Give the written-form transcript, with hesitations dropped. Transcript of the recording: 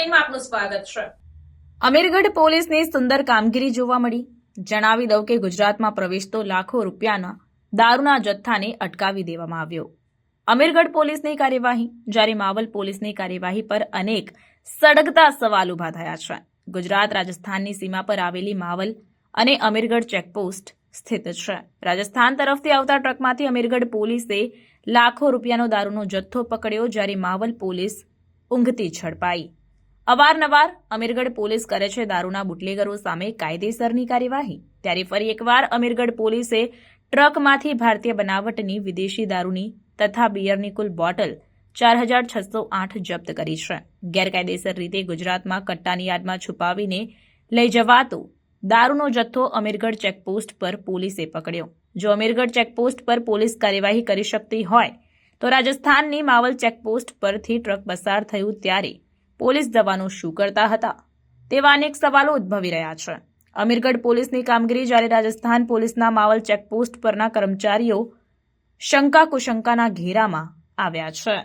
બુલેટિનમાં આપનું સ્વાગત છે। અમીરગઢ પોલીસની સુંદર કામગીરી જોવા મળી। જણાવી દઉં કે ગુજરાતમાં પ્રવેશતો લાખો રૂપિયાના દારૂના જથ્થાને અટકાવી દેવામાં આવ્યો। અમીરગઢ પોલીસની કાર્યવાહી, જ્યારે માવલ પોલીસની કાર્યવાહી પર અનેક સળગતા સવાલ ઉભા થયા છે। ગુજરાત રાજસ્થાનની સીમા પર આવેલી માવલ અને અમીરગઢ ચેકપોસ્ટ સ્થિત છે। રાજસ્થાન તરફથી આવતા ટ્રકમાંથી અમીરગઢ પોલીસે લાખો રૂપિયાનો દારૂનો જથ્થો પકડ્યો, જ્યારે માવલ પોલીસ ઊંઘતી ઝડપાઈ। અવારનવાર અમીરગઢ પોલીસ કરે છે દારૂના બુટલેગરો સામે કાયદેસરની કાર્યવાહી, ત્યારે ફરી એકવાર અમીરગઢ પોલીસે ટ્રકમાંથી ભારતીય બનાવટની વિદેશી દારૂની તથા બિયરની કુલ બોટલ 4608 જપ્ત કરી છે। ગેરકાયદેસર રીતે ગુજરાતમાં કટ્ટાની યાદમાં છુપાવીને લઈ જવાતો દારૂનો જથ્થો અમીરગઢ ચેકપોસ્ટ પર પોલીસે પકડ્યો। જો અમીરગઢ ચેકપોસ્ટ પર પોલીસ કાર્યવાહી કરી શકતી હોય તો રાજસ્થાનની માવલ ચેકપોસ્ટ પરથી ટ્રક પસાર થયું ત્યારે પોલીસ જવાનો શું કરતા હતા, તેવા અનેક સવાલો ઉદ્ભવી રહ્યા છે। અમીરગઢ પોલીસની કામગીરી, જ્યારે રાજસ્થાન પોલીસના માવલ ચેકપોસ્ટ પરના કર્મચારીઓ શંકા કુશંકાના ઘેરામાં આવ્યા છે।